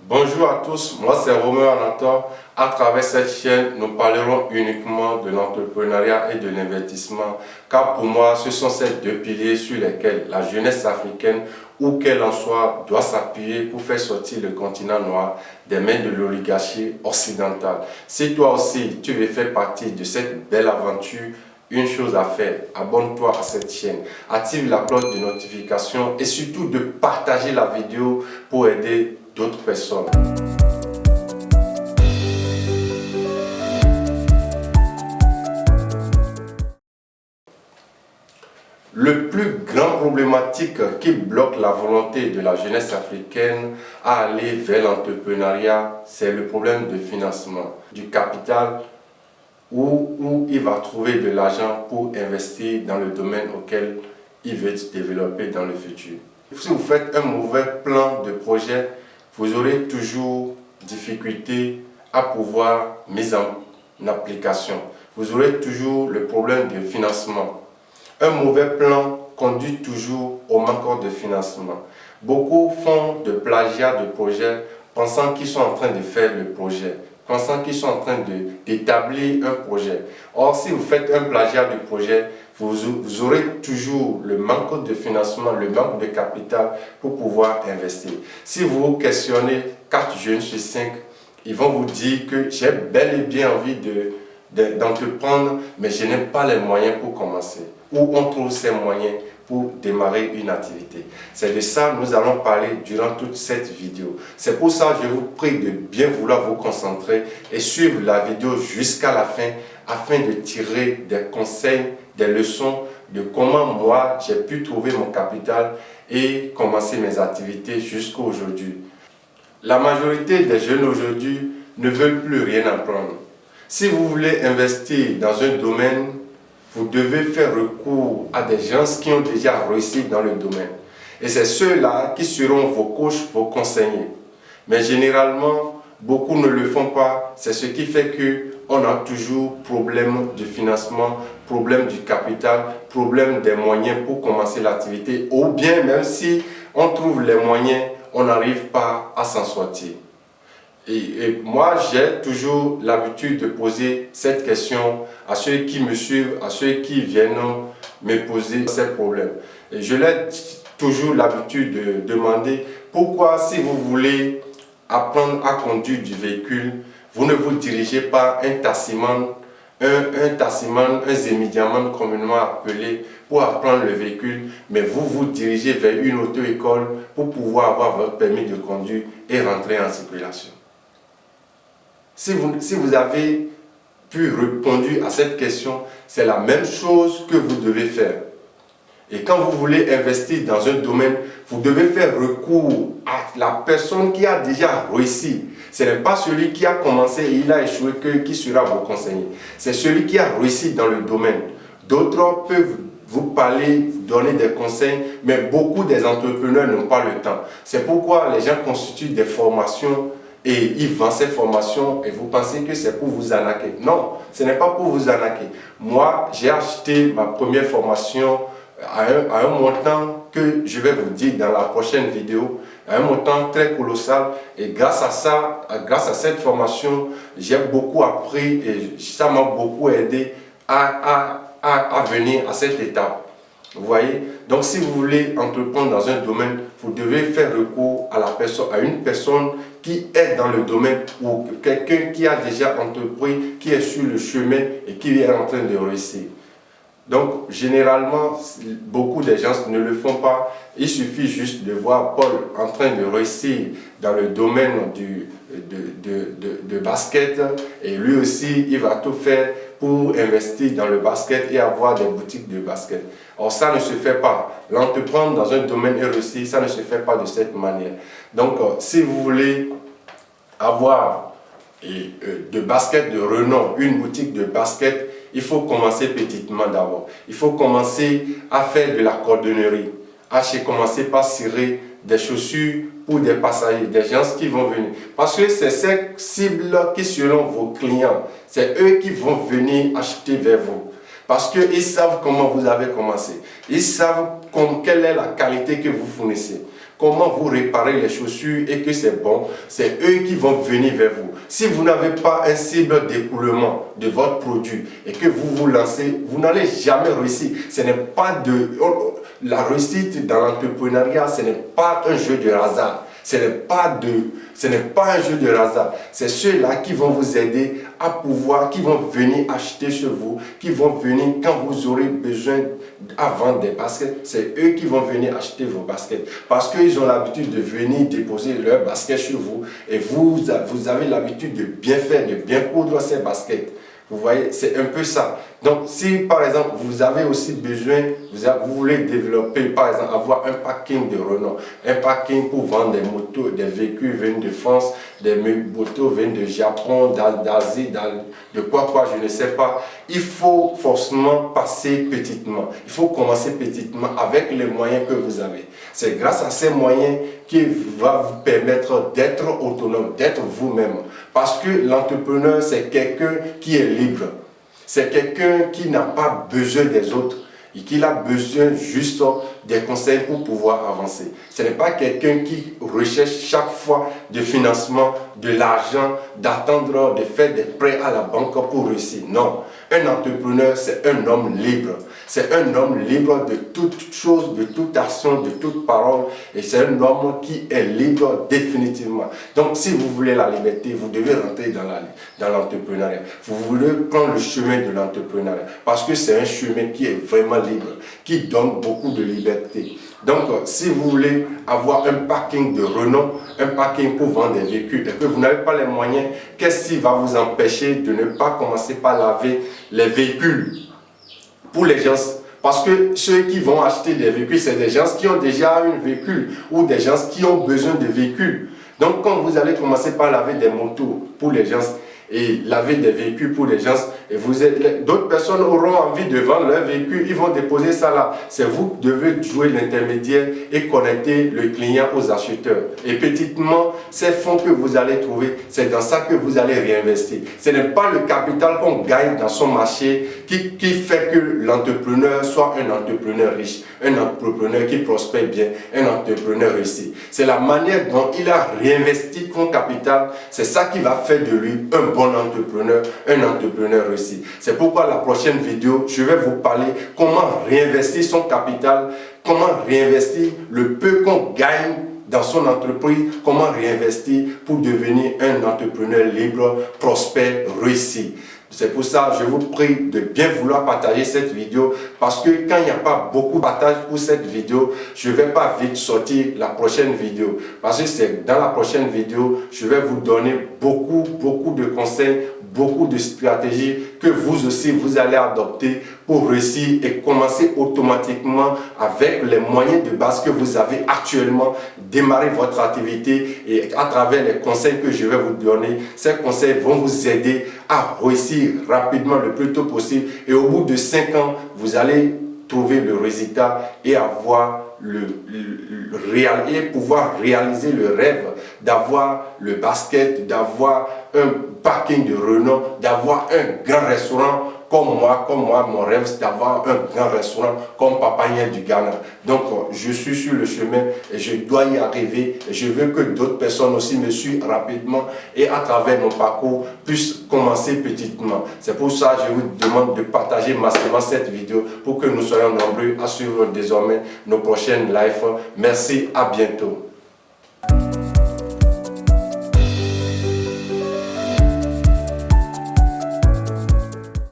Bonjour à tous, moi c'est Romain Anator. À travers cette chaîne, nous parlerons uniquement de l'entrepreneuriat et de l'investissement, car pour moi, ce sont ces deux piliers sur lesquels la jeunesse africaine, où qu'elle en soit, doit s'appuyer pour faire sortir le continent noir des mains de l'oligarchie occidentale. Si toi aussi, tu veux faire partie de cette belle aventure, une chose à faire, abonne-toi à cette chaîne, active la cloche de notification et surtout de partager la vidéo pour aider d'autres personnes. Le plus grand problématique qui bloque la volonté de la jeunesse africaine à aller vers l'entrepreneuriat, c'est le problème de financement, du capital, où il va trouver de l'argent pour investir dans le domaine auquel il veut se développer dans le futur. Si vous faites un mauvais plan de projet, vous aurez toujours difficulté à pouvoir mettre en application. Vous aurez toujours le problème de financement. Un mauvais plan conduit toujours au manque de financement. Beaucoup font de plagiat de projets pensant qu'ils sont en train de faire le projet, pensant qu'ils sont en train d'établir un projet. Or, si vous faites un plagiat de projet, vous aurez toujours le manque de financement, le manque de capital pour pouvoir investir. Si vous questionnez 4 jeunes sur 5, ils vont vous dire que j'ai bel et bien envie d'entreprendre, mais je n'ai pas les moyens pour commencer. Où on trouve ces moyens pour démarrer une activité. C'est de ça que nous allons parler durant toute cette vidéo. C'est pour ça que je vous prie de bien vouloir vous concentrer et suivre la vidéo jusqu'à la fin afin de tirer des conseils, des leçons de comment moi j'ai pu trouver mon capital et commencer mes activités jusqu'à aujourd'hui. La majorité des jeunes aujourd'hui ne veulent plus rien apprendre. Si vous voulez investir dans un domaine, vous devez faire recours à des gens qui ont déjà réussi dans le domaine. Et c'est ceux-là qui seront vos coachs, vos conseillers. Mais généralement, beaucoup ne le font pas. C'est ce qui fait qu'on a toujours problème de financement, problème du capital, problème des moyens pour commencer l'activité. Ou bien, même si on trouve les moyens, on n'arrive pas à s'en sortir. Et moi, j'ai toujours l'habitude de poser cette question à ceux qui me suivent, à ceux qui viennent me poser ces problèmes. Et je l'ai toujours l'habitude de demander pourquoi, si vous voulez apprendre à conduire du véhicule, vous ne vous dirigez pas un taximan, un zémidiaman communément appelé pour apprendre le véhicule, mais vous vous dirigez vers une auto-école pour pouvoir avoir votre permis de conduire et rentrer en circulation. Si vous avez pu répondre à cette question, c'est la même chose que vous devez faire. Et quand vous voulez investir dans un domaine, vous devez faire recours à la personne qui a déjà réussi. Ce n'est pas celui qui a commencé et il a échoué qui sera vos conseiller. C'est celui qui a réussi dans le domaine. D'autres peuvent vous parler, vous donner des conseils, mais beaucoup des entrepreneurs n'ont pas le temps. C'est pourquoi les gens constituent des formations et ils vendent ces formations et vous pensez que c'est pour vous arnaquer. Non, ce n'est pas pour vous arnaquer. Moi, j'ai acheté ma première formation à un montant que je vais vous dire dans la prochaine vidéo, à un montant très colossal. Et grâce à ça, grâce à cette formation, j'ai beaucoup appris et ça m'a beaucoup aidé à venir à cette étape. Vous voyez? Donc si vous voulez entreprendre dans un domaine, vous devez faire recours à une personne qui est dans le domaine ou quelqu'un qui a déjà entrepris, qui est sur le chemin et qui est en train de réussir. Donc généralement, beaucoup de gens ne le font pas. Il suffit juste de voir Paul en train de réussir dans le domaine de basket et lui aussi, il va tout faire pour investir dans le basket et avoir des boutiques de basket. Or, ça ne se fait pas. L'entreprendre dans un domaine et réussir, ça ne se fait pas de cette manière. Donc, si vous voulez avoir de basket de renom, une boutique de basket, il faut commencer petitement d'abord. Il faut commencer à faire de la cordonnerie, commencer par cirer des chaussures pour des passagers, des gens qui vont venir. Parce que c'est ces cibles qui seront vos clients. C'est eux qui vont venir acheter vers vous. Parce qu'ils savent comment vous avez commencé. Ils savent quelle est la qualité que vous fournissez. comment vous réparez les chaussures et que c'est bon, c'est eux qui vont venir vers vous. Si vous n'avez pas un cible d'écoulement de votre produit et que vous vous lancez, vous n'allez jamais réussir. Ce n'est pas la réussite dans l'entrepreneuriat, ce n'est pas un jeu de hasard. Ce n'est pas un jeu de hasard. C'est ceux-là qui vont vous aider à pouvoir, qui vont venir acheter chez vous, qui vont venir quand vous aurez besoin à vendre des baskets. C'est eux qui vont venir acheter vos baskets. Parce qu'ils ont l'habitude de venir déposer leurs baskets chez vous. Et vous avez l'habitude de bien faire, de bien coudre ces baskets. Vous voyez, c'est un peu ça. Donc, si par exemple, vous avez aussi besoin, vous voulez développer, par exemple, avoir un parking de renom, un parking pour vendre des motos, des véhicules venus de France, des motos venus de Japon, d'Asie, de quoi, je ne sais pas. Il faut forcément passer petitement. Il faut commencer petitement avec les moyens que vous avez. C'est grâce à ces moyens qui va vous permettre d'être autonome, d'être vous-même. Parce que l'entrepreneur, c'est quelqu'un qui est libre. C'est quelqu'un qui n'a pas besoin des autres et qui a besoin juste des conseils pour pouvoir avancer. Ce n'est pas quelqu'un qui recherche chaque fois du financement, de l'argent, d'attendre, de faire des prêts à la banque pour réussir. Non, un entrepreneur, c'est un homme libre. C'est un homme libre de toute chose, de toute action, de toute parole. Et c'est un homme qui est libre définitivement. Donc, si vous voulez la liberté, vous devez rentrer dans l'entrepreneuriat. Vous voulez prendre le chemin de l'entrepreneuriat. Parce que c'est un chemin qui est vraiment libre, qui donne beaucoup de liberté. Donc, si vous voulez avoir un parking de renom, un parking pour vendre des véhicules, et que vous n'avez pas les moyens, qu'est-ce qui va vous empêcher de ne pas commencer par laver les véhicules pour les gens? Parce que ceux qui vont acheter des véhicules, c'est des gens qui ont déjà un véhicule ou des gens qui ont besoin de véhicules. Donc, quand vous allez commencer par laver des motos pour les gens et laver des véhicules pour les gens, et d'autres personnes auront envie de vendre leur véhicule, ils vont déposer ça là. C'est vous qui devez jouer l'intermédiaire et connecter le client aux acheteurs. Et petitement, ces fonds que vous allez trouver, c'est dans ça que vous allez réinvestir. Ce n'est pas le capital qu'on gagne dans son marché qui fait que l'entrepreneur soit un entrepreneur riche, un entrepreneur qui prospère bien, un entrepreneur réussi. C'est la manière dont il a réinvesti son capital, c'est ça qui va faire de lui un bon entrepreneur, un entrepreneur réussi. C'est pourquoi la prochaine vidéo, je vais vous parler comment réinvestir son capital, comment réinvestir le peu qu'on gagne dans son entreprise, comment réinvestir pour devenir un entrepreneur libre, prospère, réussi. C'est pour ça que je vous prie de bien vouloir partager cette vidéo parce que quand il n'y a pas beaucoup de partage pour cette vidéo, je ne vais pas vite sortir la prochaine vidéo. Parce que c'est dans la prochaine vidéo, je vais vous donner beaucoup de conseils, beaucoup de stratégies que vous aussi vous allez adopter pour réussir et commencer automatiquement avec les moyens de base que vous avez actuellement, démarrer votre activité et à travers les conseils que je vais vous donner, ces conseils vont vous aider à réussir rapidement le plus tôt possible et au bout de 5 ans, vous allez trouver le résultat et avoir et pouvoir réaliser le rêve d'avoir le basket, d'avoir un parking de renom, d'avoir un grand restaurant comme moi, mon rêve c'est d'avoir un grand restaurant comme Papaya du Ghana. Donc je suis sur le chemin et je dois y arriver et je veux que d'autres personnes aussi me suivent rapidement et à travers mon parcours puissent commencer petitement. C'est pour ça que je vous demande de partager massivement cette vidéo pour que nous soyons nombreux à suivre désormais nos prochaines lives. Merci, à bientôt.